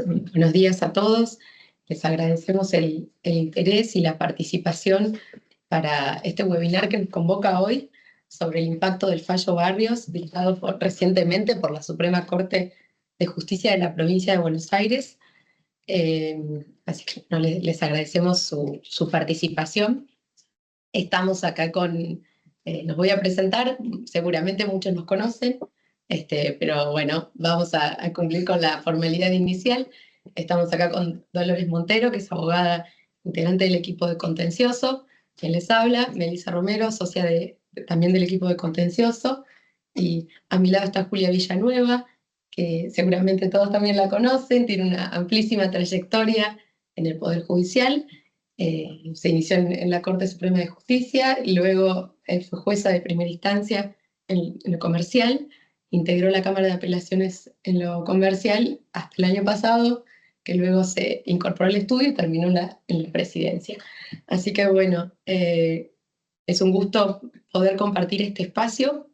Buenos días a todos. Les agradecemos el interés y la participación para este webinar que nos convoca hoy sobre el impacto del fallo Barrios, dictado recientemente por la Suprema Corte de Justicia de la Provincia de Buenos Aires. Así que les agradecemos su participación. Estamos acá los voy a presentar, seguramente muchos nos conocen, pero bueno, vamos a cumplir con la formalidad inicial. Estamos acá con Dolores Montero, que es abogada integrante del equipo de contencioso, quien les habla, Melissa Romero, socia también del equipo de contencioso, y a mi lado está Julia Villanueva, que seguramente todos también la conocen, tiene una amplísima trayectoria en el Poder Judicial. Se inició en la Corte Suprema de Justicia y luego fue jueza de primera instancia en lo comercial, integró la Cámara de Apelaciones en lo comercial hasta el año pasado, que luego se incorporó al estudio y terminó en la presidencia. Así que bueno, es un gusto poder compartir este espacio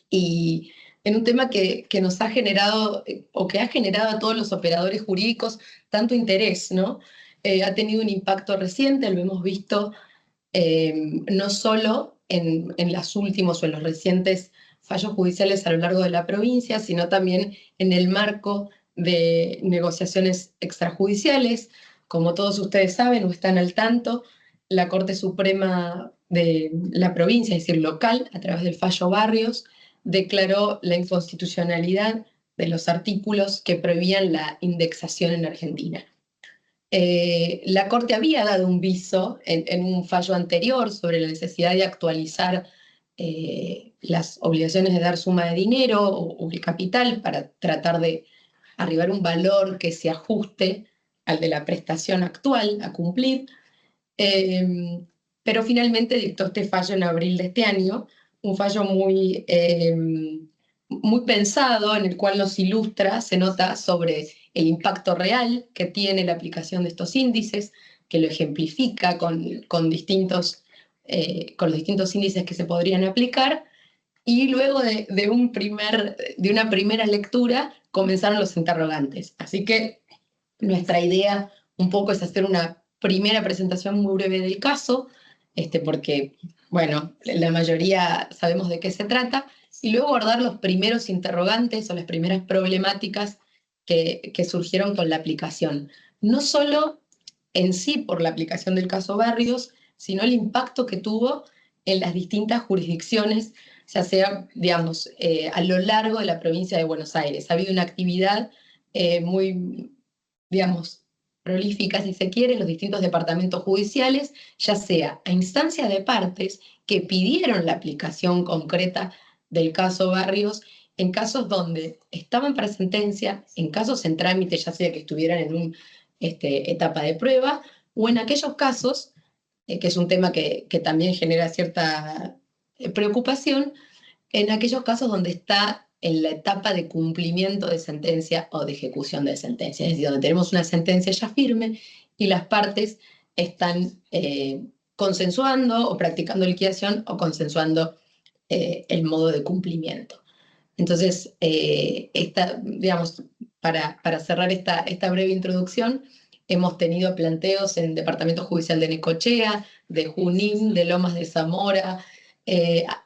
y en un tema que nos ha generado, o que ha generado a todos los operadores jurídicos tanto interés, ¿no? Ha tenido un impacto reciente, lo hemos visto no solo en los últimos o en los recientes fallos judiciales a lo largo de la provincia, sino también en el marco de negociaciones extrajudiciales. Como todos ustedes saben o están al tanto, la Corte Suprema de la provincia, es decir, local, a través del fallo Barrios, declaró la inconstitucionalidad de los artículos que prohibían la indexación en Argentina. La Corte había dado un viso en un fallo anterior sobre la necesidad de actualizar las obligaciones de dar suma de dinero o el capital para tratar de arribar a un valor que se ajuste al de la prestación actual a cumplir. Pero finalmente dictó este fallo en abril de este año, un fallo muy pensado, en el cual nos ilustra, se nota sobre el impacto real que tiene la aplicación de estos índices, que lo ejemplifica con los distintos índices que se podrían aplicar, y luego de una primera lectura comenzaron los interrogantes. Así que nuestra idea un poco es hacer una primera presentación muy breve del caso, porque, bueno, la mayoría sabemos de qué se trata, y luego abordar los primeros interrogantes o las primeras problemáticas que surgieron con la aplicación. No solo en sí por la aplicación del caso Barrios, sino el impacto que tuvo en las distintas jurisdicciones, ya sea, digamos, a lo largo de la provincia de Buenos Aires. Ha habido una actividad muy, digamos, prolífica, si se quiere, en los distintos departamentos judiciales, ya sea a instancias de partes que pidieron la aplicación concreta del caso Barrios, en casos donde estaban para sentencia, en casos en trámite, ya sea que estuvieran en una etapa de prueba, o en aquellos casos, que es un tema que también genera cierta preocupación, en aquellos casos donde está en la etapa de cumplimiento de sentencia o de ejecución de sentencia, es decir, donde tenemos una sentencia ya firme y las partes están consensuando o practicando liquidación o consensuando el modo de cumplimiento. Entonces, digamos, para cerrar esta breve introducción, hemos tenido planteos en el Departamento Judicial de Necochea, de Junín, de Lomas de Zamora,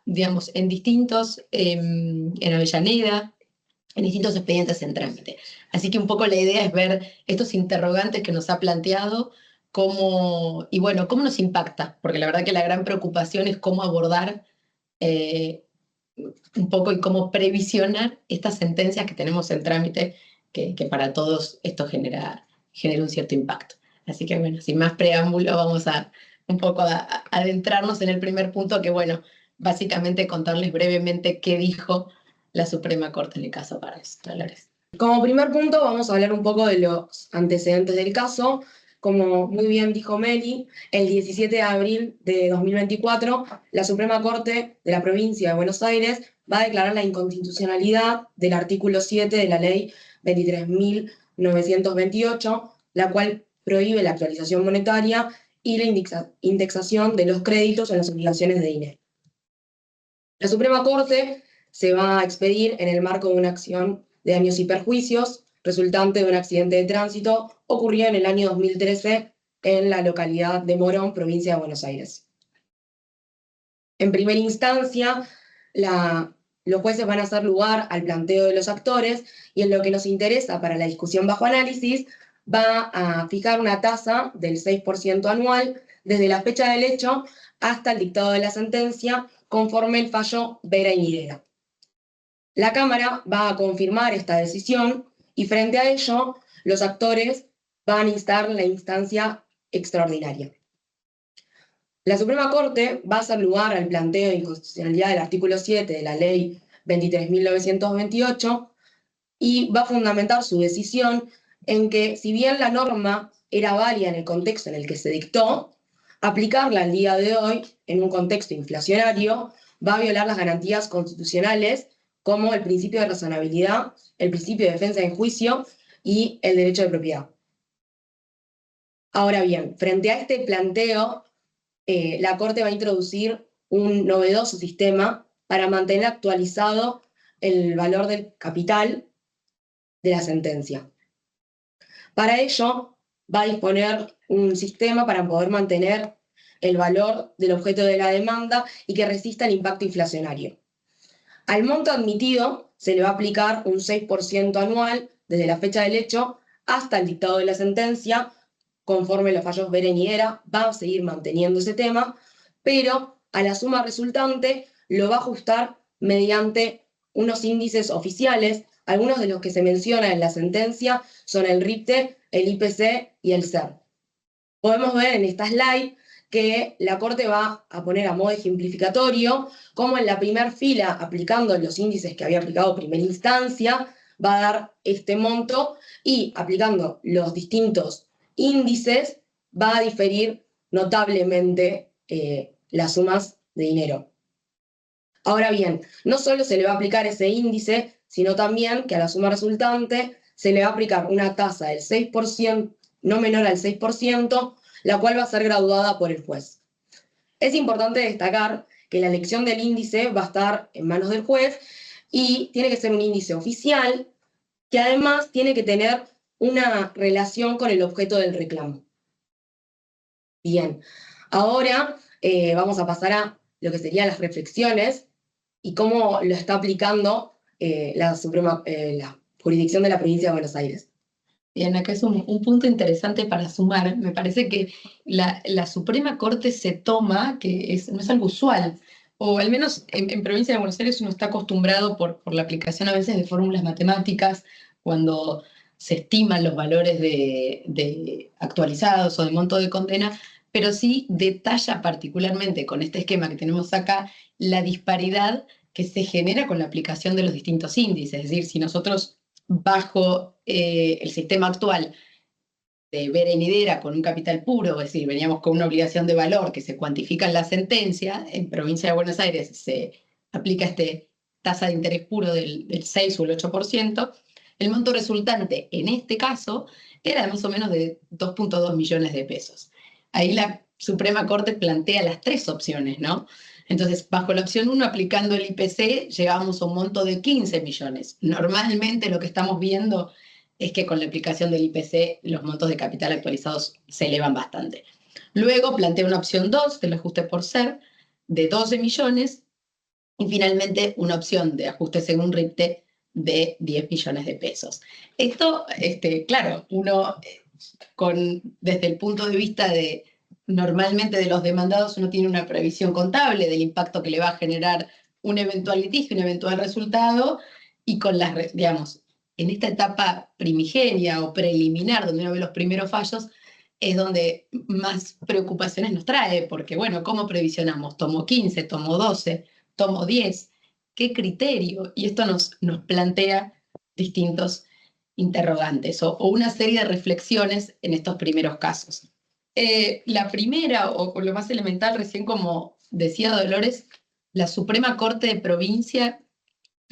digamos, en Avellaneda, en distintos expedientes en trámite. Así que un poco la idea es ver estos interrogantes que nos ha planteado, cómo nos impacta, porque la verdad que la gran preocupación es cómo abordar un poco y cómo previsionar estas sentencias que tenemos en trámite, que para todos esto genera un cierto impacto. Así que bueno, sin más preámbulo, vamos a un poco a adentrarnos en el primer punto, que bueno, básicamente contarles brevemente qué dijo la Suprema Corte en el caso Barrios. Dolores. Como primer punto vamos a hablar un poco de los antecedentes del caso. Como muy bien dijo Meli, el 17 de abril de 2024, la Suprema Corte de la Provincia de Buenos Aires va a declarar la inconstitucionalidad del artículo 7 de la Ley 23.928, la cual prohíbe la actualización monetaria y la indexación de los créditos en las obligaciones de dinero. La Suprema Corte se va a expedir en el marco de una acción de daños y perjuicios resultante de un accidente de tránsito ocurrido en el año 2013 en la localidad de Morón, provincia de Buenos Aires. En primera instancia, los jueces van a hacer lugar al planteo de los actores y en lo que nos interesa para la discusión bajo análisis va a fijar una tasa del 6% anual desde la fecha del hecho hasta el dictado de la sentencia conforme el fallo Vera y Nidera. La Cámara va a confirmar esta decisión y frente a ello los actores van a instar la instancia extraordinaria. La Suprema Corte va a hacer lugar al planteo de inconstitucionalidad del artículo 7 de la Ley 23.928 y va a fundamentar su decisión en que, si bien la norma era válida en el contexto en el que se dictó, aplicarla al día de hoy, en un contexto inflacionario, va a violar las garantías constitucionales como el principio de razonabilidad, el principio de defensa en juicio y el derecho de propiedad. Ahora bien, frente a este planteo, la Corte va a introducir un novedoso sistema para mantener actualizado el valor del capital de la sentencia. Para ello, va a disponer un sistema para poder mantener el valor del objeto de la demanda y que resista el impacto inflacionario. Al monto admitido se le va a aplicar un 6% anual desde la fecha del hecho hasta el dictado de la sentencia. Conforme los fallos Vera y Nidera, va a seguir manteniendo ese tema, pero a la suma resultante lo va a ajustar mediante unos índices oficiales. Algunos de los que se mencionan en la sentencia son el RIPTE, el IPC y el SER. Podemos ver en esta slide que la Corte va a poner a modo ejemplificatorio cómo en la primera fila, aplicando los índices que había aplicado primera instancia, va a dar este monto y aplicando los distintos índices va a diferir notablemente las sumas de dinero. Ahora bien, no solo se le va a aplicar ese índice, sino también que a la suma resultante se le va a aplicar una tasa del 6%, no menor al 6%, la cual va a ser graduada por el juez. Es importante destacar que la elección del índice va a estar en manos del juez y tiene que ser un índice oficial que además tiene que tener una relación con el objeto del reclamo. Bien, ahora vamos a pasar a lo que serían las reflexiones y cómo lo está aplicando la jurisdicción de la provincia de Buenos Aires. Bien, acá es un punto interesante para sumar. Me parece que la Suprema Corte se toma, que no es algo usual, o al menos en provincia de Buenos Aires uno está acostumbrado por la aplicación a veces de fórmulas matemáticas, cuando se estiman los valores de actualizados o de monto de condena, pero sí detalla particularmente con este esquema que tenemos acá la disparidad que se genera con la aplicación de los distintos índices. Es decir, si nosotros bajo el sistema actual de Vera y Nidera con un capital puro, es decir, veníamos con una obligación de valor que se cuantifica en la sentencia, en provincia de Buenos Aires se aplica tasa de interés puro del 6 o el 8%, el monto resultante en este caso era de más o menos de 2.2 millones de pesos. Ahí la Suprema Corte plantea las tres opciones, ¿no? Entonces, bajo la opción 1, aplicando el IPC, llegamos a un monto de 15 millones. Normalmente lo que estamos viendo es que con la aplicación del IPC los montos de capital actualizados se elevan bastante. Luego plantea una opción 2 del ajuste por ser de 12 millones y finalmente una opción de ajuste según RIPTE de 10 millones de pesos. Esto, claro, uno desde el punto de vista de normalmente de los demandados uno tiene una previsión contable del impacto que le va a generar un eventual litigio, un eventual resultado, y con las, digamos, en esta etapa primigenia o preliminar, donde uno ve los primeros fallos, es donde más preocupaciones nos trae, porque bueno, ¿cómo previsionamos? ¿Tomo 15, tomo 12, tomo 10? ¿Qué criterio? Y esto nos plantea distintos interrogantes o una serie de reflexiones en estos primeros casos. La primera, o lo más elemental, recién como decía Dolores, la Suprema Corte de Provincia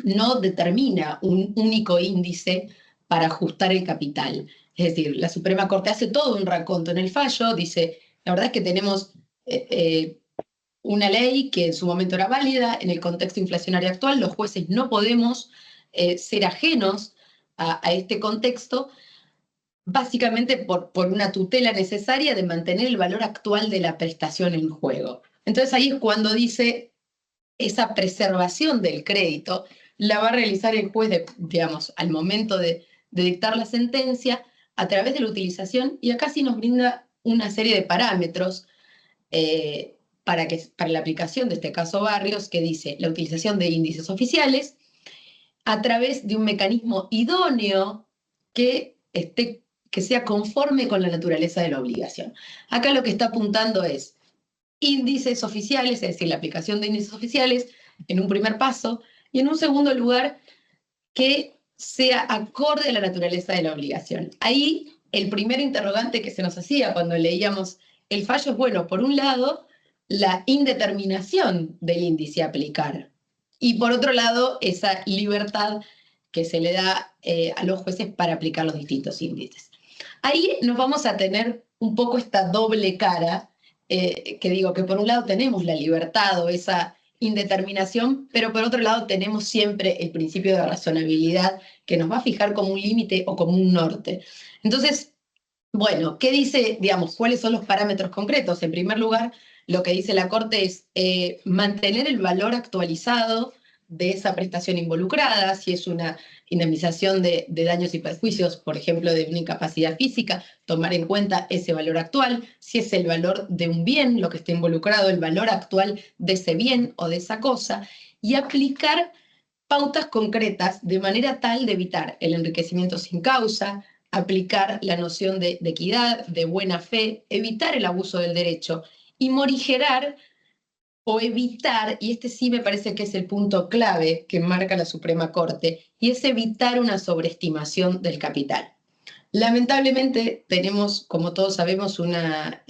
no determina un único índice para ajustar el capital. Es decir, la Suprema Corte hace todo un raconto en el fallo, dice, la verdad es que tenemos una ley que en su momento era válida, en el contexto inflacionario actual los jueces no podemos ser ajenos a este contexto, básicamente por una tutela necesaria de mantener el valor actual de la prestación en juego. Entonces ahí es cuando dice esa preservación del crédito la va a realizar el juez, digamos, al momento de dictar la sentencia a través de la utilización, y acá sí nos brinda una serie de parámetros para la aplicación de este caso Barrios, que dice la utilización de índices oficiales a través de un mecanismo idóneo que sea conforme con la naturaleza de la obligación. Acá lo que está apuntando es índices oficiales, es decir, la aplicación de índices oficiales en un primer paso, y en un segundo lugar, que sea acorde a la naturaleza de la obligación. Ahí el primer interrogante que se nos hacía cuando leíamos el fallo es, bueno, por un lado, la indeterminación del índice a aplicar, y por otro lado, esa libertad que se le da a los jueces para aplicar los distintos índices. Ahí nos vamos a tener un poco esta doble cara, que digo que por un lado tenemos la libertad o esa indeterminación, pero por otro lado tenemos siempre el principio de razonabilidad que nos va a fijar como un límite o como un norte. Entonces, bueno, ¿qué dice, digamos, cuáles son los parámetros concretos? En primer lugar, lo que dice la Corte es mantener el valor actualizado de esa prestación involucrada, si es una indemnización de daños y perjuicios, por ejemplo, de una incapacidad física, tomar en cuenta ese valor actual, si es el valor de un bien lo que está involucrado, el valor actual de ese bien o de esa cosa, y aplicar pautas concretas de manera tal de evitar el enriquecimiento sin causa, aplicar la noción de equidad, de buena fe, evitar el abuso del derecho y morigerar o evitar, y este sí me parece que es el punto clave que marca la Suprema Corte, y es evitar una sobreestimación del capital. Lamentablemente tenemos, como todos sabemos, una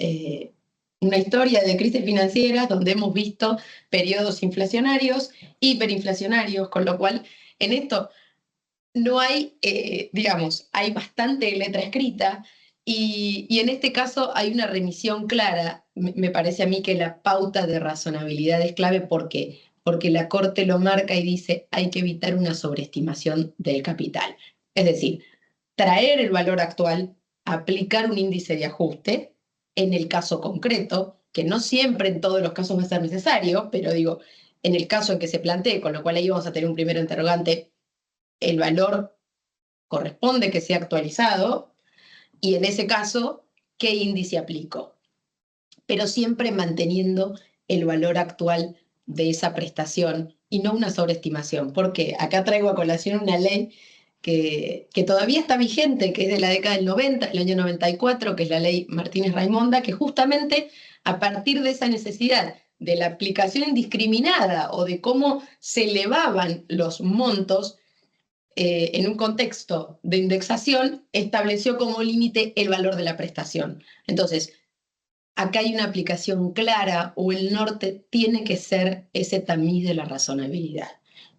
historia de crisis financieras donde hemos visto periodos inflacionarios, hiperinflacionarios, con lo cual en esto no hay, digamos, hay bastante letra escrita, y en este caso hay una remisión clara. Me parece a mí que la pauta de razonabilidad es clave. ¿Por qué? Porque la Corte lo marca y dice hay que evitar una sobreestimación del capital. Es decir, traer el valor actual, aplicar un índice de ajuste en el caso concreto, que no siempre en todos los casos va a ser necesario, pero digo, en el caso en que se plantee, con lo cual ahí vamos a tener un primer interrogante, el valor corresponde que sea actualizado, y en ese caso, ¿qué índice aplico? Pero siempre manteniendo el valor actual de esa prestación y no una sobreestimación. Porque acá traigo a colación una ley que todavía está vigente, que es de la década del 90, el año 94, que es la ley Martínez-Raimonda, que justamente a partir de esa necesidad de la aplicación indiscriminada o de cómo se elevaban los montos en un contexto de indexación, estableció como límite el valor de la prestación. Entonces, acá hay una aplicación clara, o el norte tiene que ser ese tamiz de la razonabilidad.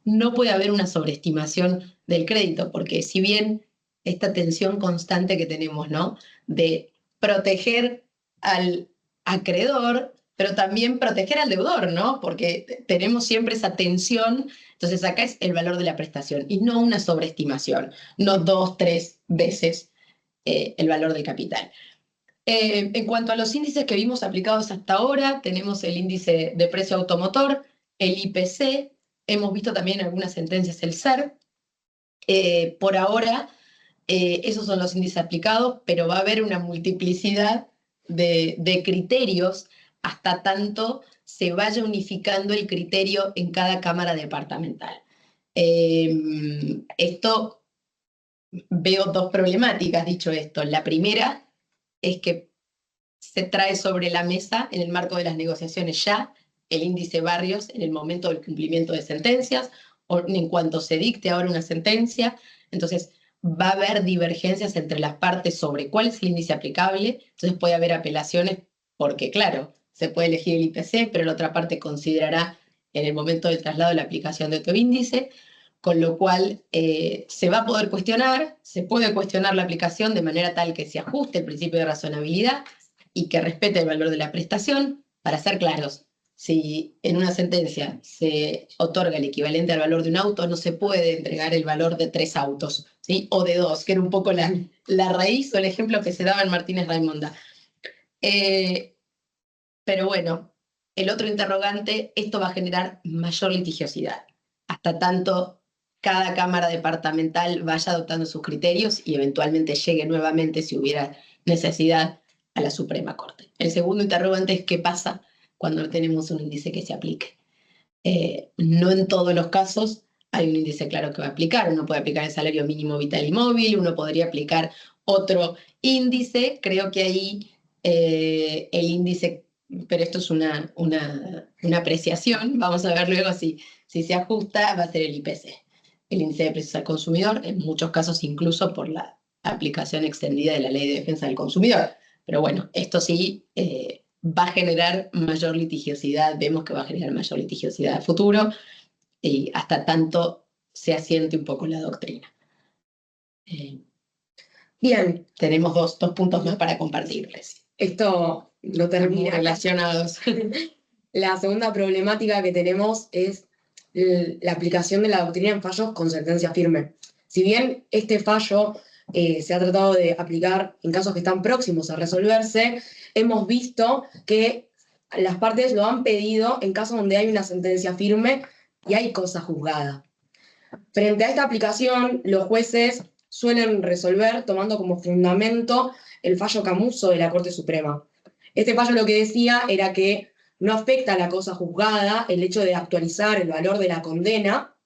No puede haber una sobreestimación del crédito, porque si bien esta tensión constante que tenemos, ¿no?, de proteger al acreedor, pero también proteger al deudor, ¿no?, porque tenemos siempre esa tensión. Entonces acá es el valor de la prestación y no una sobreestimación, no 2, 3 veces el valor del capital. En cuanto a los índices que vimos aplicados hasta ahora, tenemos el índice de precio automotor, el IPC, hemos visto también en algunas sentencias el SER. Por ahora, esos son los índices aplicados, pero va a haber una multiplicidad de criterios hasta tanto se vaya unificando el criterio en cada cámara departamental. Esto, veo dos problemáticas dicho esto. La primera es que se trae sobre la mesa en el marco de las negociaciones ya el índice Barrios en el momento del cumplimiento de sentencias o en cuanto se dicte ahora una sentencia. Entonces va a haber divergencias entre las partes sobre cuál es el índice aplicable. Entonces puede haber apelaciones porque, claro, se puede elegir el IPC, pero la otra parte considerará en el momento del traslado la aplicación de otro índice, con lo cual se va a poder cuestionar, se puede cuestionar la aplicación de manera tal que se ajuste el principio de razonabilidad y que respete el valor de la prestación. Para ser claros, si en una sentencia se otorga el equivalente al valor de un auto, no se puede entregar el valor de 3 autos, ¿sí? O de 2, que era un poco la raíz o el ejemplo que se daba en Martínez Raimonda. Pero bueno, el otro interrogante, esto va a generar mayor litigiosidad, hasta tanto cada Cámara Departamental vaya adoptando sus criterios y eventualmente llegue nuevamente, si hubiera necesidad, a la Suprema Corte. El segundo interrogante es qué pasa cuando no tenemos un índice que se aplique. No en todos los casos hay un índice claro que va a aplicar. Uno puede aplicar el salario mínimo vital y móvil, uno podría aplicar otro índice. Creo que ahí el índice, pero esto es una apreciación, vamos a ver luego si se ajusta, va a ser el IPC, el índice de precios al consumidor, en muchos casos incluso por la aplicación extendida de la Ley de Defensa del Consumidor. Pero bueno, esto sí va a generar mayor litigiosidad, vemos que va a generar mayor litigiosidad a futuro, y hasta tanto se asiente un poco la doctrina. Bien. Tenemos dos puntos más para compartirles. Esto no termina. Relacionados. La segunda problemática que tenemos es la aplicación de la doctrina en fallos con sentencia firme. Si bien este fallo se ha tratado de aplicar en casos que están próximos a resolverse, hemos visto que las partes lo han pedido en casos donde hay una sentencia firme y hay cosa juzgada. Frente a esta aplicación, los jueces suelen resolver tomando como fundamento el fallo Camuso de la Corte Suprema. Este fallo lo que decía era que no afecta a la cosa juzgada el hecho de actualizar el valor de la condena,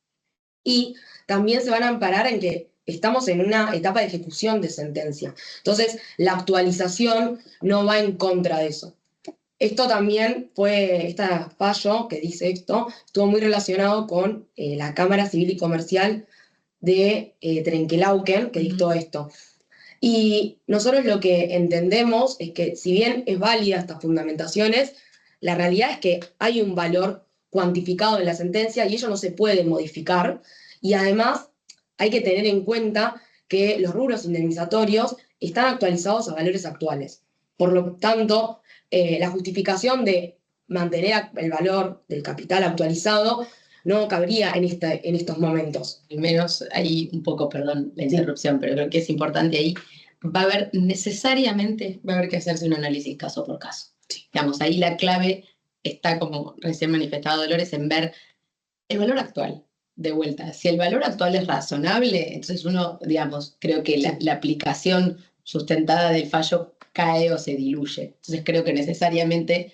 y también se van a amparar en que estamos en una etapa de ejecución de sentencia. Entonces, la actualización no va en contra de eso. Esto también este fallo que dice esto, estuvo muy relacionado con la Cámara Civil y Comercial de Trenquelauquen, que dictó esto. Y nosotros lo que entendemos es que, si bien es válida estas fundamentaciones, la realidad es que hay un valor cuantificado en la sentencia y ello no se puede modificar. Y además hay que tener en cuenta que los rubros indemnizatorios están actualizados a valores actuales. Por lo tanto, la justificación de mantener el valor del capital actualizado no cabría en estos momentos. Al menos ahí un poco, perdón la interrupción, pero creo que es importante ahí. Necesariamente va a haber que hacerse un análisis caso por caso. Sí. Digamos, ahí la clave está, como recién manifestado Dolores, en ver el valor actual. De vuelta, si el valor actual es razonable, entonces uno, digamos, creo que la aplicación sustentada del fallo cae o se diluye. Entonces creo que necesariamente,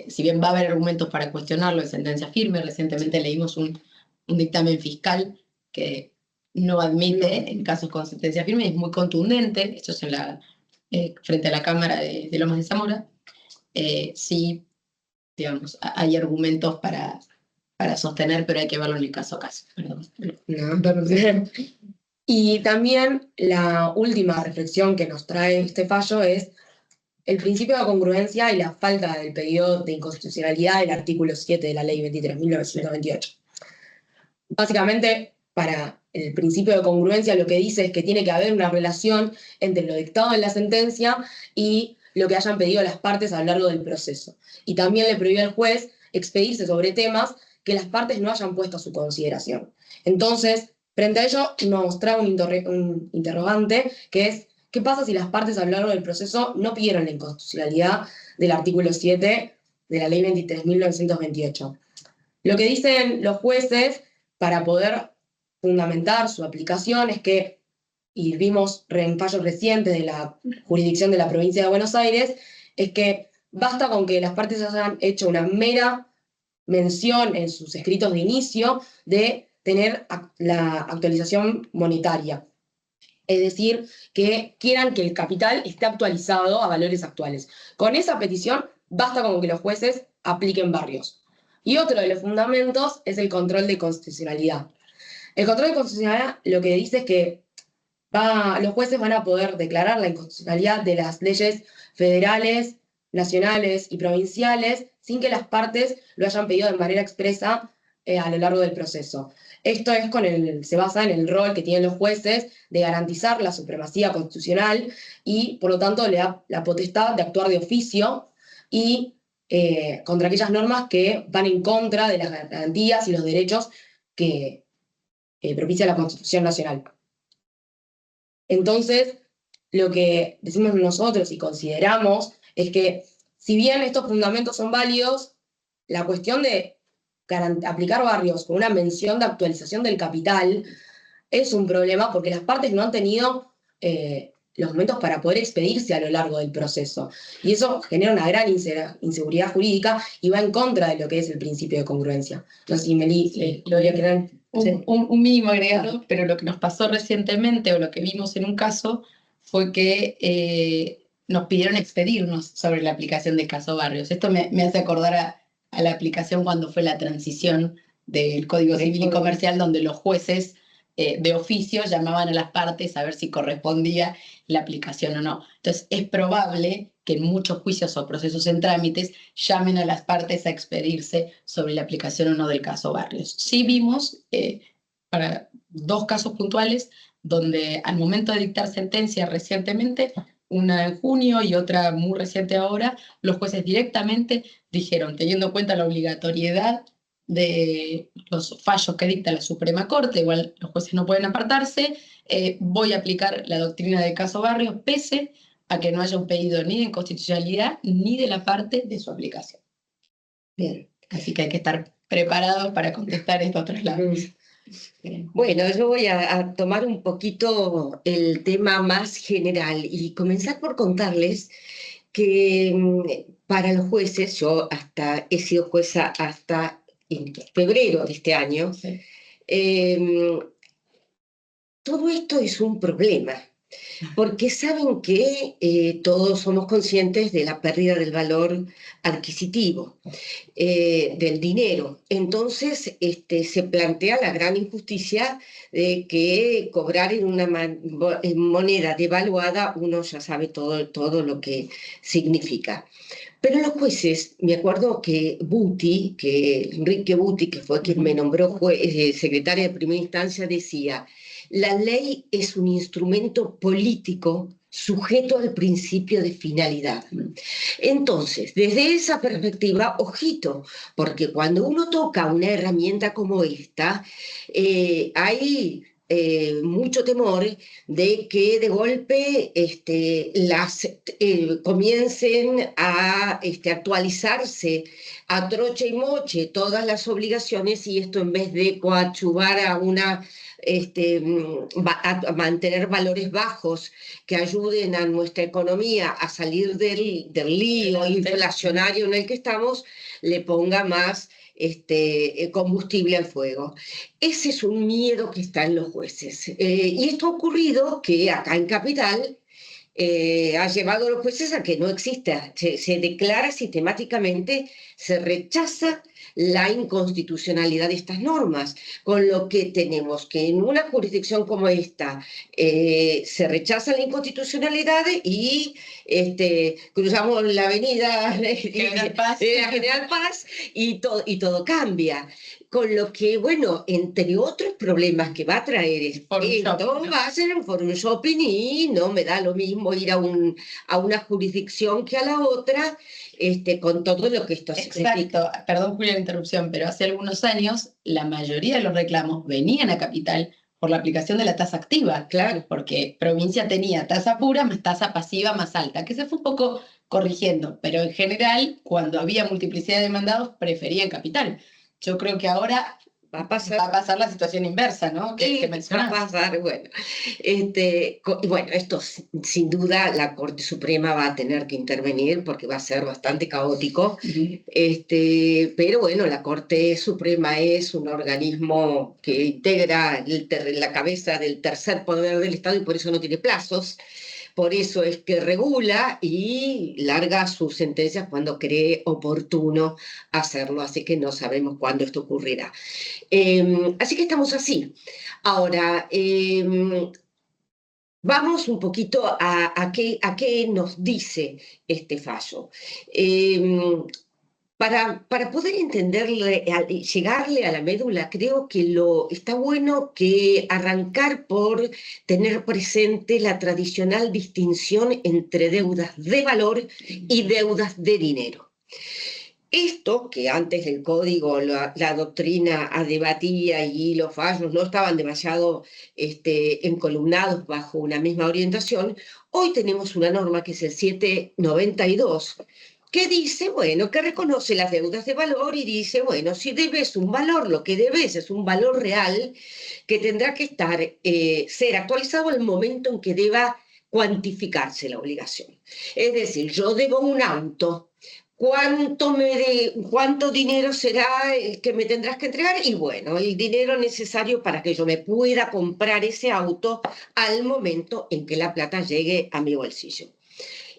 si bien va a haber argumentos para cuestionarlo en sentencia firme, recientemente leímos un dictamen fiscal que no admite en casos con sentencia firme, es muy contundente, esto es frente a la Cámara de Lomas de Zamora. Sí, digamos, hay argumentos para sostener, pero hay que verlo en el caso a caso. Perdón. No. Y también la última reflexión que nos trae este fallo es el principio de congruencia y la falta del pedido de inconstitucionalidad del artículo 7 de la Ley 23.928. Básicamente, para el principio de congruencia lo que dice es que tiene que haber una relación entre lo dictado en la sentencia y lo que hayan pedido las partes a lo largo del proceso. Y también le prohíbe al juez expedirse sobre temas que las partes no hayan puesto a su consideración. Entonces, frente a ello, nos trae un interrogante, que es: ¿qué pasa si las partes a lo largo del proceso no pidieron la inconstitucionalidad del artículo 7 de la Ley 23.928? Lo que dicen los jueces para poder fundamentar su aplicación es que, y vimos en fallos recientes de la jurisdicción de la provincia de Buenos Aires, es que basta con que las partes hayan hecho una mera mención en sus escritos de inicio de tener la actualización monetaria. Es decir, que quieran que el capital esté actualizado a valores actuales. Con esa petición basta con que los jueces apliquen barrios. Y otro de los fundamentos es el control de constitucionalidad. El control de constitucionalidad lo que dice es que los jueces van a poder declarar la inconstitucionalidad de las leyes federales, nacionales y provinciales sin que las partes lo hayan pedido de manera expresa a lo largo del proceso. Esto se basa en el rol que tienen los jueces de garantizar la supremacía constitucional y, por lo tanto, le da la potestad de actuar de oficio y contra aquellas normas que van en contra de las garantías y los derechos que propicia la Constitución Nacional. Entonces, lo que decimos nosotros y consideramos es que, si bien estos fundamentos son válidos, la cuestión de aplicar barrios con una mención de actualización del capital es un problema porque las partes no han tenido los momentos para poder expedirse a lo largo del proceso. Y eso genera una gran inseguridad jurídica y va en contra de lo que es el principio de congruencia. Entonces, Meli, lo voy a querer... Un mínimo agregado, pero lo que nos pasó recientemente o lo que vimos en un caso fue que nos pidieron expedirnos sobre la aplicación del caso Barrios. Esto me hace acordar a la aplicación cuando fue la transición del Código Civil y Comercial, donde los jueces de oficio llamaban a las partes a ver si correspondía la aplicación o no. Entonces, es probable que en muchos juicios o procesos en trámites llamen a las partes a expedirse sobre la aplicación o no del caso Barrios. Sí vimos para 2 casos puntuales donde al momento de dictar sentencia recientemente, una en junio y otra muy reciente ahora, los jueces directamente dijeron, teniendo en cuenta la obligatoriedad de los fallos que dicta la Suprema Corte, igual los jueces no pueden apartarse, voy a aplicar la doctrina del caso Barrios, pese a que no haya un pedido ni de inconstitucionalidad ni de la parte de su aplicación. Bien, así que hay que estar preparados para contestar estos traslados. Bueno, yo voy a tomar un poquito el tema más general y comenzar por contarles que para los jueces, yo he sido jueza hasta en febrero de este año, Sí. Todo esto es un problema, porque saben que todos somos conscientes de la pérdida del valor adquisitivo, del dinero. Entonces se plantea la gran injusticia de que cobrar en una en moneda devaluada uno ya sabe todo lo que significa. Pero los jueces, me acuerdo que Enrique Buti, que fue quien me nombró secretaria de primera instancia, decía: la ley es un instrumento político sujeto al principio de finalidad. Entonces, desde esa perspectiva, ojito, porque cuando uno toca una herramienta como esta, hay mucho temor de que de golpe comiencen a actualizarse a troche y moche todas las obligaciones, y esto, en vez de coadyuvar a a mantener valores bajos que ayuden a nuestra economía a salir del lío inflacionario en el que estamos, le ponga más combustible al fuego. Ese es un miedo que está en los jueces. Y esto ha ocurrido que acá en Capital ha llevado a los jueces a que no exista, se declara sistemáticamente, se rechaza la inconstitucionalidad de estas normas, con lo que tenemos que en una jurisdicción como esta se rechaza la inconstitucionalidad y cruzamos la avenida General Paz. de la General Paz y todo cambia. Con lo que, bueno, entre otros problemas que va a traer esto, va a ser un forum shopping, y no me da lo mismo ir a una jurisdicción que a la otra, con todo lo que esto significa. Exacto, perdón Julia la interrupción, pero hace algunos años la mayoría de los reclamos venían a Capital por la aplicación de la tasa activa, Claro. Porque provincia tenía tasa pura más tasa pasiva más alta, que se fue un poco corrigiendo, pero en general, cuando había multiplicidad de demandados, preferían Capital. Yo creo que ahora va a pasar la situación inversa, ¿no? Que mencionás. Va a pasar, bueno. Bueno, esto sin duda la Corte Suprema va a tener que intervenir porque va a ser bastante caótico. Pero bueno, la Corte Suprema es un organismo que integra la cabeza del tercer poder del Estado y por eso no tiene plazos. Por eso es que regula y larga sus sentencias cuando cree oportuno hacerlo, así que no sabemos cuándo esto ocurrirá. Así que estamos así. Ahora, vamos un poquito a qué nos dice este fallo. Para poder entenderle, llegarle a la médula, creo que está bueno que arrancar por tener presente la tradicional distinción entre deudas de valor y deudas de dinero. Esto, que antes del código la doctrina debatía y los fallos no estaban demasiado encolumnados bajo una misma orientación, hoy tenemos una norma que es el 792, que dice, bueno, que reconoce las deudas de valor y dice, bueno, si debes un valor, lo que debes es un valor real que tendrá que ser actualizado al momento en que deba cuantificarse la obligación. Es decir, yo debo un auto. ¿Cuánto dinero será el que me tendrás que entregar? Y bueno, el dinero necesario para que yo me pueda comprar ese auto al momento en que la plata llegue a mi bolsillo.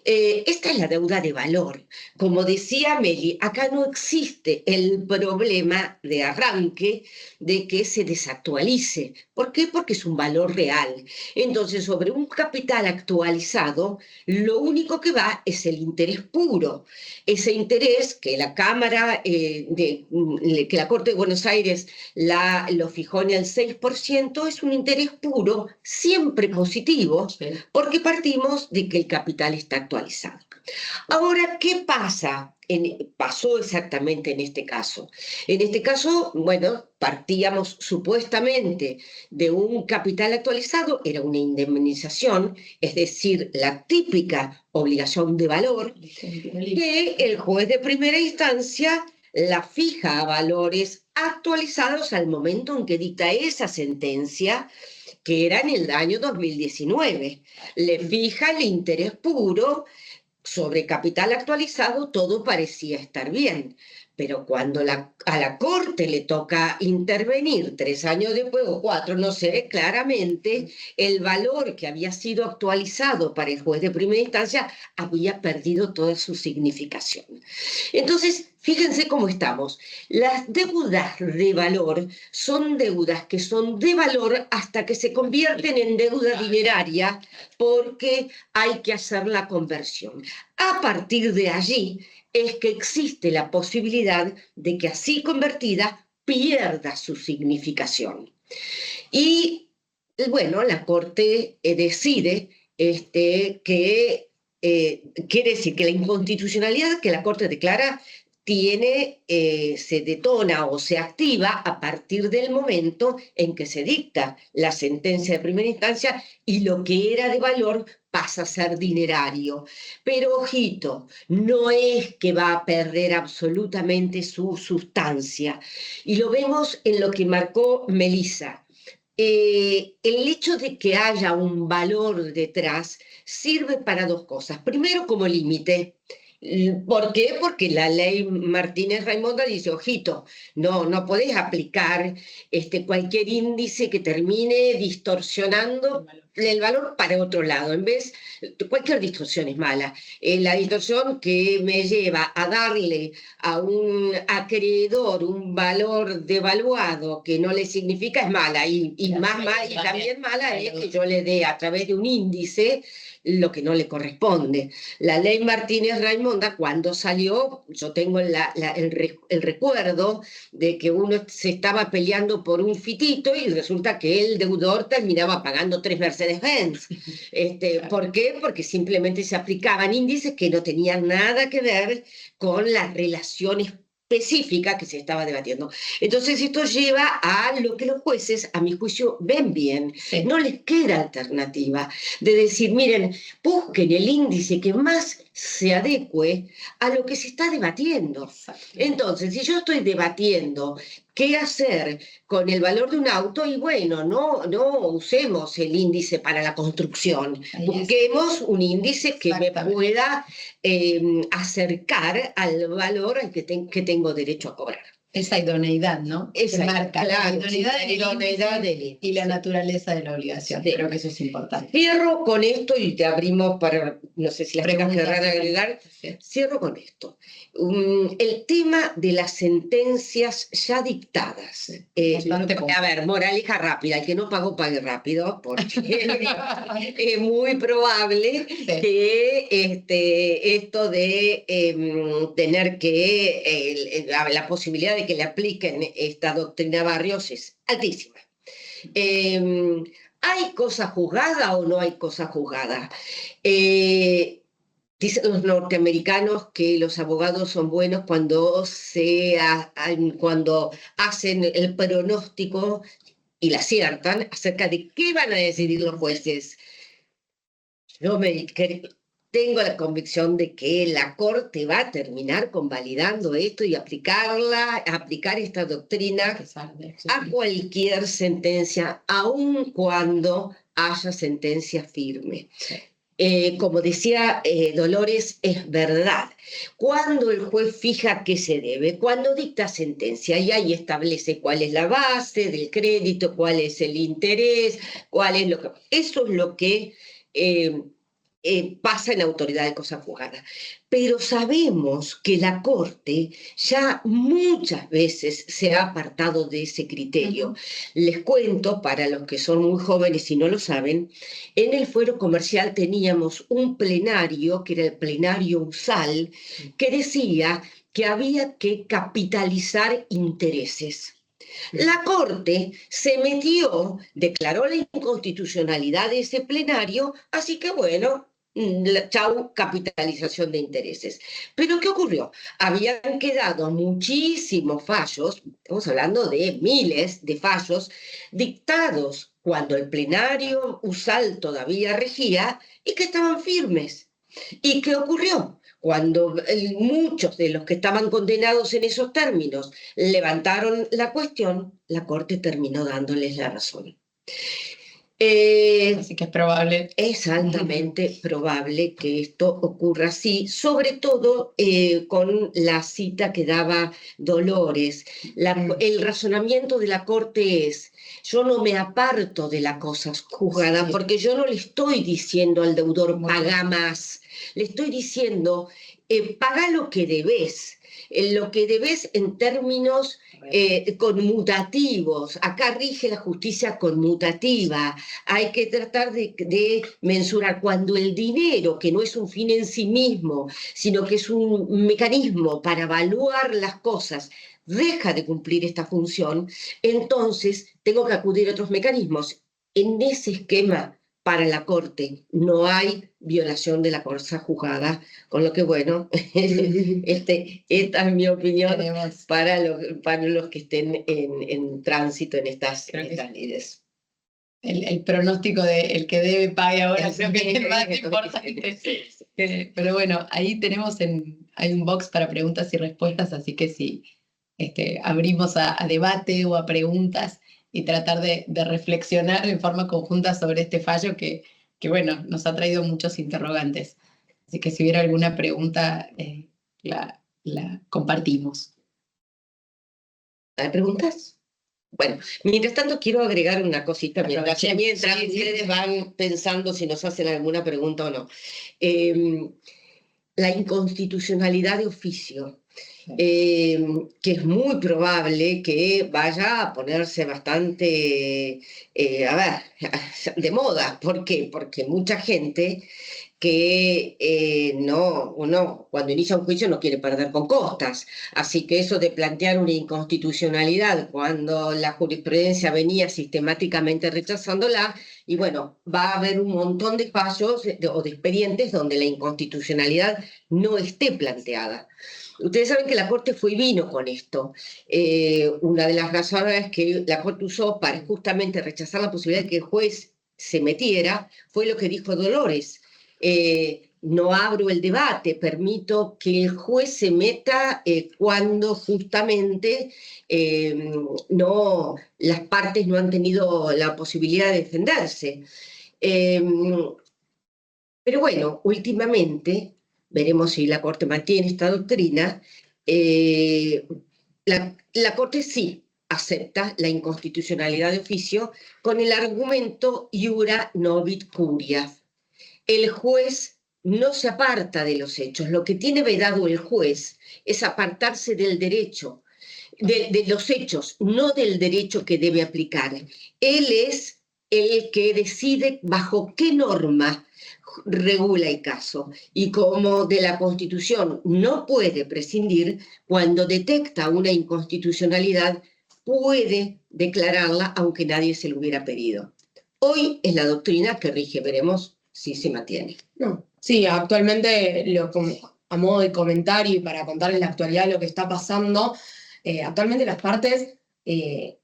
Esta es la deuda de valor. Como decía Meli, acá no existe el problema de arranque de que se desactualice. ¿Por qué? Porque es un valor real. Entonces, sobre un capital actualizado, lo único que va es el interés puro. Ese interés que la Cámara, que la Corte de Buenos Aires lo fijó en el 6%, es un interés puro, siempre positivo, porque partimos de que el capital está actualizado. Ahora, ¿qué pasa? Pasó exactamente en este caso. En este caso, bueno, partíamos supuestamente de un capital actualizado, era una indemnización, es decir, la típica obligación de valor, que el juez de primera instancia la fija a valores actualizados al momento en que dicta esa sentencia, que era en el año 2019. Le fija el interés puro sobre capital actualizado, todo parecía estar bien. Pero cuando a la Corte le toca intervenir 3 años después o 4, no se ve claramente, el valor que había sido actualizado para el juez de primera instancia había perdido toda su significación. Entonces, fíjense cómo estamos. Las deudas de valor son deudas que son de valor hasta que se convierten en deuda dineraria porque hay que hacer la conversión. A partir de allí es que existe la posibilidad de que así convertida pierda su significación. Y bueno, la Corte decide que quiere decir que la inconstitucionalidad que la Corte declara se detona o se activa a partir del momento en que se dicta la sentencia de primera instancia y lo que era de valor pasa a ser dinerario. Pero ojito, no es que va a perder absolutamente su sustancia. Y lo vemos en lo que marcó Melissa. El hecho de que haya un valor detrás sirve para dos cosas. Primero, como límite. ¿Por qué? Porque la ley Martínez-Raimonda dice, ojito, no podés aplicar cualquier índice que termine distorsionando el valor para otro lado. Cualquier distorsión es mala. La distorsión que me lleva a darle a un acreedor un valor devaluado que no le significa es mala. Y también mala es que yo le dé a través de un índice lo que no le corresponde. La ley Martínez-Raimonda, cuando salió, yo tengo el recuerdo de que uno se estaba peleando por un fitito y resulta que el deudor terminaba pagando 3 Mercedes-Benz. ¿Por qué? Porque simplemente se aplicaban índices que no tenían nada que ver con las relaciones específica que se estaba debatiendo. Entonces esto lleva a lo que los jueces, a mi juicio, ven bien. Sí. No les queda alternativa de decir, miren, busquen el índice que más se adecue a lo que se está debatiendo. Exacto. Entonces, si yo estoy debatiendo qué hacer con el valor de un auto, y bueno, no usemos el índice para la construcción, busquemos un índice que me pueda acercar al valor al que tengo derecho a cobrar. Esa idoneidad, ¿no? Esa marca claro, la idoneidad del índice y la naturaleza de la obligación. Sí. Creo que eso es importante. Cierro con esto y te abrimos para, no sé si las chicas querrán agregar. Sí. Cierro con esto. El tema de las sentencias ya dictadas. A ver, moraleja rápida, el que no pagó, pague rápido, porque es muy probable que esto de tener que, la posibilidad de que le apliquen esta doctrina Barrios es altísima. ¿Hay cosa juzgada o no hay cosa juzgada? Dicen los norteamericanos que los abogados son buenos cuando, cuando hacen el pronóstico y la aciertan acerca de qué van a decidir los jueces. Yo tengo la convicción de que la Corte va a terminar convalidando esto y aplicar esta doctrina a cualquier sentencia, aun cuando haya sentencia firme. Como decía Dolores, es verdad. Cuando el juez fija qué se debe, cuando dicta sentencia, y ahí establece cuál es la base del crédito, cuál es el interés, cuál es lo que... Eso es lo que pasa en autoridad de cosa juzgada. Pero sabemos que la Corte ya muchas veces se ha apartado de ese criterio. Les cuento, para los que son muy jóvenes y no lo saben, en el fuero comercial teníamos un plenario, que era el plenario USAL, que decía que había que capitalizar intereses. La Corte se metió, declaró la inconstitucionalidad de ese plenario, así que bueno, chau, capitalización de intereses. Pero ¿qué ocurrió? Habían quedado muchísimos fallos, estamos hablando de miles de fallos, dictados cuando el plenario USAL todavía regía y que estaban firmes. ¿Y qué ocurrió? Cuando muchos de los que estaban condenados en esos términos levantaron la cuestión, la Corte terminó dándoles la razón. Así que es probable. Es altamente probable que esto ocurra así, sobre todo con la cita que daba Dolores. El razonamiento de la Corte es: yo no me aparto de la cosa juzgada, porque yo no le estoy diciendo al deudor paga más, le estoy diciendo paga lo que debes. Lo que debes en términos conmutativos. Acá rige la justicia conmutativa. Hay que tratar de mensurar cuando el dinero, que no es un fin en sí mismo, sino que es un mecanismo para evaluar las cosas, deja de cumplir esta función, entonces tengo que acudir a otros mecanismos. En ese esquema, para la Corte no hay violación de la cosa juzgada, con lo que, bueno, esta es mi opinión para los que estén en tránsito en estas leyes. El pronóstico de el que debe pague ahora creo que es más importante. Pero bueno, ahí hay un box para preguntas y respuestas, así que si abrimos a debate o a preguntas y tratar de reflexionar en forma conjunta sobre este fallo que bueno, nos ha traído muchos interrogantes. Así que si hubiera alguna pregunta, la compartimos. ¿Hay preguntas? Bueno, mientras tanto quiero agregar una cosita mientras ustedes van pensando si nos hacen alguna pregunta o no. La inconstitucionalidad de oficio, que es muy probable que vaya a ponerse bastante, de moda. ¿Por qué? Porque mucha gente que cuando inicia un juicio no quiere perder con costas. Así que eso de plantear una inconstitucionalidad cuando la jurisprudencia venía sistemáticamente rechazándola, y bueno, va a haber un montón de fallos o de expedientes donde la inconstitucionalidad no esté planteada. Ustedes saben que la Corte fue y vino con esto. Una de las razones que la Corte usó para justamente rechazar la posibilidad de que el juez se metiera fue lo que dijo Dolores. No abro el debate, permito que el juez se meta cuando justamente las partes no han tenido la posibilidad de defenderse. Pero bueno, últimamente, veremos si la Corte mantiene esta doctrina, la Corte sí acepta la inconstitucionalidad de oficio con el argumento iura novit curia. El juez no se aparta de los hechos. Lo que tiene vedado el juez es apartarse del derecho, de los hechos, no del derecho que debe aplicar. Él es el que decide bajo qué norma regula el caso. Y como de la Constitución no puede prescindir, cuando detecta una inconstitucionalidad, puede declararla aunque nadie se lo hubiera pedido. Hoy es la doctrina que rige, veremos si se mantiene. No, Sí, actualmente, a modo de comentario y para contarles la actualidad de lo que está pasando, actualmente las partes,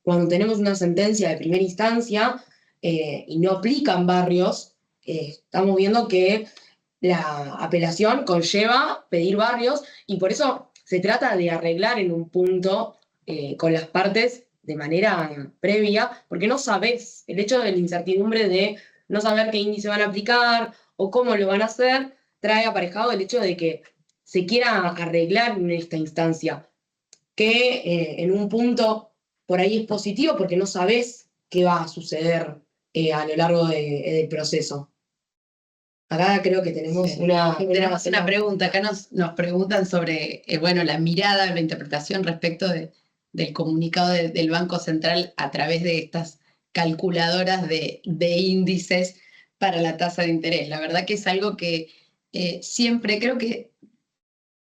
cuando tenemos una sentencia de primera instancia y no aplican barrios, estamos viendo que la apelación conlleva pedir barrios y por eso se trata de arreglar en un punto con las partes de manera previa, porque no sabes, el hecho de la incertidumbre de no saber qué índice van a aplicar o cómo lo van a hacer, trae aparejado el hecho de que se quiera arreglar en esta instancia, que en un punto por ahí es positivo porque no sabes qué va a suceder a lo largo del proceso. Acá creo que tenemos Sí. tenemos Una pregunta. Acá nos preguntan sobre bueno, la mirada, la interpretación respecto del comunicado del Banco Central a través de estas calculadoras de índices para la tasa de interés. La verdad que es algo que siempre creo que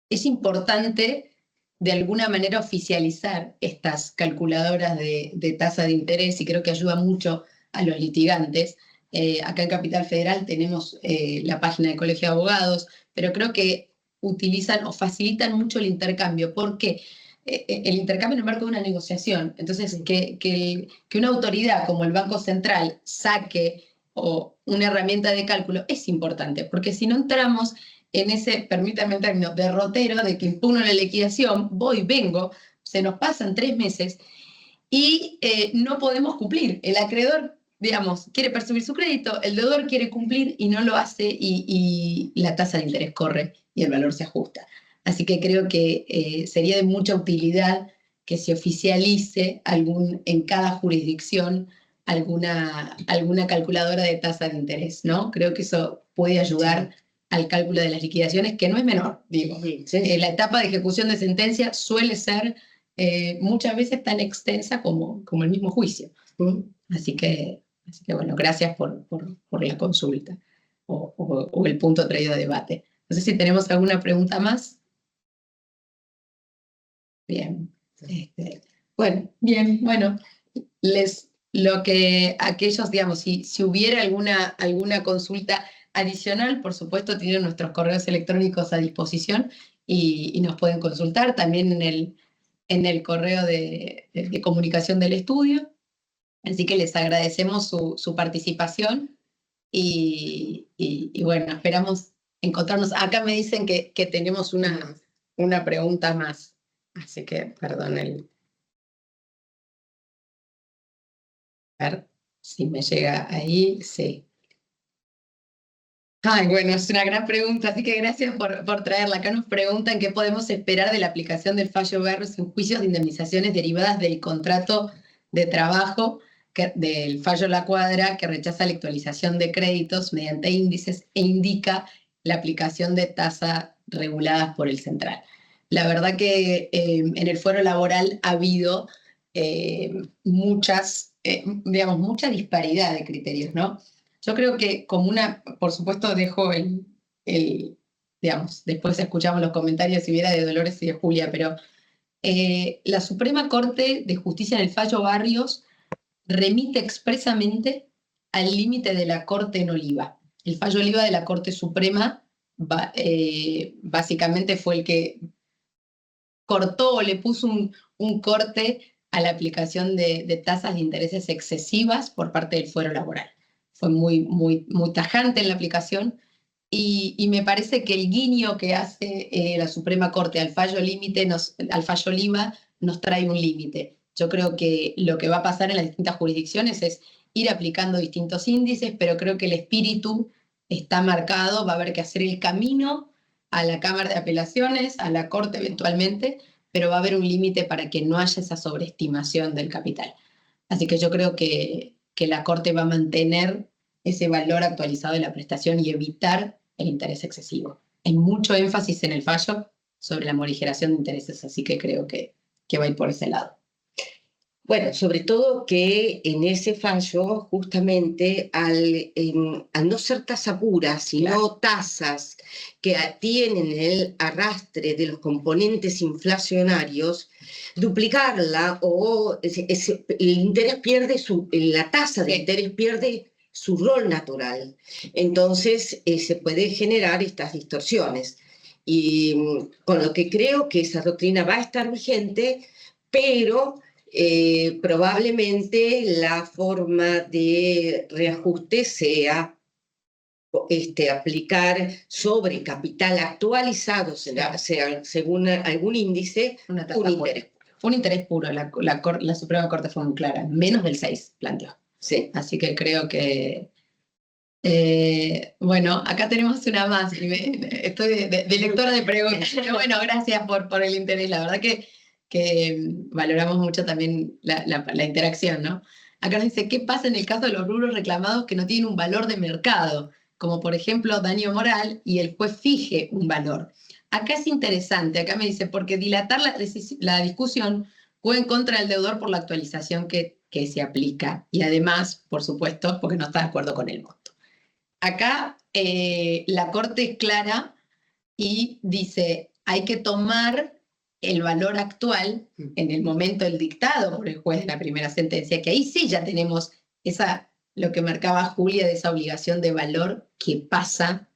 es importante de alguna manera oficializar estas calculadoras de tasa de interés y creo que ayuda mucho a los litigantes. Acá en Capital Federal tenemos la página del Colegio de Abogados, pero creo que utilizan o facilitan mucho el intercambio. ¿Por qué? El intercambio en el marco de una negociación. Entonces, que una autoridad como el Banco Central saque o una herramienta de cálculo es importante, porque si no entramos en ese, permítanme el término, derrotero de que impugno la liquidación, voy, vengo, se nos pasan 3 meses y no podemos cumplir. El acreedor, digamos, quiere percibir su crédito, el deudor quiere cumplir y no lo hace y la tasa de interés corre y el valor se ajusta. Así que creo que sería de mucha utilidad que se oficialice en cada jurisdicción alguna calculadora de tasa de interés, ¿no? Creo que eso puede ayudar al cálculo de las liquidaciones, que no es menor, digo. La etapa de ejecución de sentencia suele ser muchas veces tan extensa como el mismo juicio. Así que bueno, gracias por la consulta o el punto traído a debate. No sé si tenemos alguna pregunta más. Bien. Bueno, aquellos, digamos, si hubiera alguna consulta adicional, por supuesto, tienen nuestros correos electrónicos a disposición y nos pueden consultar también en el correo de comunicación del estudio. Así que les agradecemos su participación y bueno, esperamos encontrarnos. Acá me dicen que tenemos una pregunta más, así que perdón a ver si me llega ahí, sí. Ay, bueno, es una gran pregunta, así que gracias por traerla. Acá nos preguntan qué podemos esperar de la aplicación del fallo Barrios en juicios de indemnizaciones derivadas del contrato de trabajo del fallo La Cuadra, que rechaza la actualización de créditos mediante índices e indica la aplicación de tasas reguladas por el Central. La verdad que en el fuero laboral ha habido mucha disparidad de criterios, ¿no? Yo creo que por supuesto dejo digamos, después escuchamos los comentarios si hubiera de Dolores y de Julia, pero la Suprema Corte de Justicia en el fallo Barrios remite expresamente al límite de la Corte en Oliva. El fallo Oliva de la Corte Suprema básicamente fue el que cortó o le puso un corte a la aplicación de tasas de intereses excesivas por parte del fuero laboral. Fue muy tajante en la aplicación y me parece que el guiño que hace la Suprema Corte al fallo Oliva nos trae un límite. Yo creo que lo que va a pasar en las distintas jurisdicciones es ir aplicando distintos índices, pero creo que el espíritu está marcado, va a haber que hacer el camino a la Cámara de Apelaciones, a la Corte eventualmente, pero va a haber un límite para que no haya esa sobreestimación del capital. Así que yo creo que la Corte va a mantener ese valor actualizado de la prestación y evitar el interés excesivo. Hay mucho énfasis en el fallo sobre la morigeración de intereses, así que creo que va a ir por ese lado. Bueno, sobre todo que en ese fallo, justamente al no ser tasa pura, sino tasas que tienen el arrastre de los componentes inflacionarios, duplicarla o el interés pierde la tasa de interés pierde su rol natural. Entonces se puede generar estas distorsiones. Y con lo que creo que esa doctrina va a estar vigente, pero probablemente la forma de reajuste sea aplicar sobre capital actualizado, sea según algún índice, Una tasa un pura. interés. Un interés puro. La Suprema Corte fue muy clara. Menos del 6 planteó. Sí. Así que creo que... bueno, acá tenemos una más. Y estoy de lectora de preguntas. Pero bueno, gracias por el interés. La verdad que valoramos mucho también la interacción, ¿no? Acá nos dice, ¿qué pasa en el caso de los rubros reclamados que no tienen un valor de mercado? Como por ejemplo daño moral y el juez fije un valor. Acá es interesante, acá me dice, porque dilatar la discusión juega en contra del deudor por la actualización que se aplica y además, por supuesto, porque no está de acuerdo con el monto. Acá la Corte es clara y dice, hay que tomar el valor actual en el momento del dictado por el juez de la primera sentencia, que ahí sí ya tenemos lo que marcaba Julia de esa obligación de valor que pasa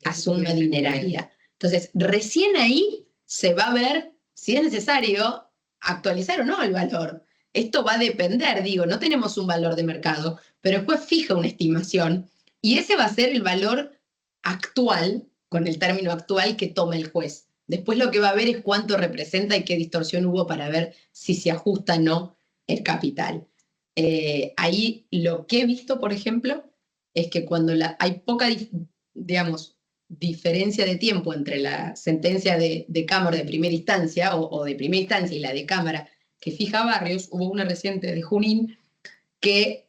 a suma dineraria. Entonces, recién ahí se va a ver si es necesario actualizar o no el valor. Esto va a depender, digo, no tenemos un valor de mercado, pero el juez fija una estimación y ese va a ser el valor actual, con el término actual que toma el juez. Después lo que va a ver es cuánto representa y qué distorsión hubo para ver si se ajusta o no el capital. Ahí lo que he visto, por ejemplo, es que cuando hay poca, digamos, diferencia de tiempo entre la sentencia de Cámara de primera instancia o de primera instancia y la de Cámara que fija Barrios, hubo una reciente de Junín que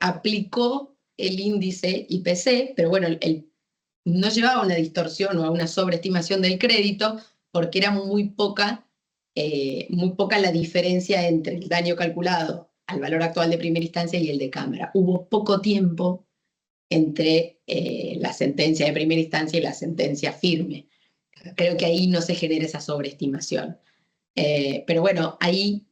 aplicó el índice IPC, pero bueno, no llevaba una distorsión o a una sobreestimación del crédito porque era muy poca la diferencia entre el daño calculado al valor actual de primera instancia y el de Cámara. Hubo poco tiempo entre la sentencia de primera instancia y la sentencia firme. Creo que ahí no se genera esa sobreestimación. Pero bueno, ahí,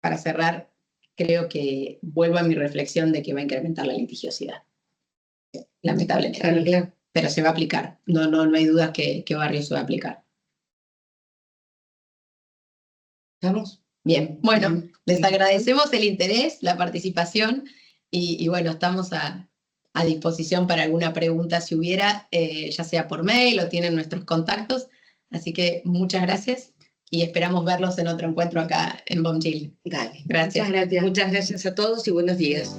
para cerrar, creo que vuelvo a mi reflexión de que va a incrementar la litigiosidad. Lamentablemente. Claro. Pero se va a aplicar. No hay dudas que Barrios se va a aplicar. ¿Estamos? Bien, bueno, les agradecemos el interés, la participación y bueno, estamos a disposición para alguna pregunta si hubiera, ya sea por mail o tienen nuestros contactos. Así que muchas gracias y esperamos verlos en otro encuentro acá en BOM Chile. Dale. Gracias. Muchas gracias a todos y buenos días.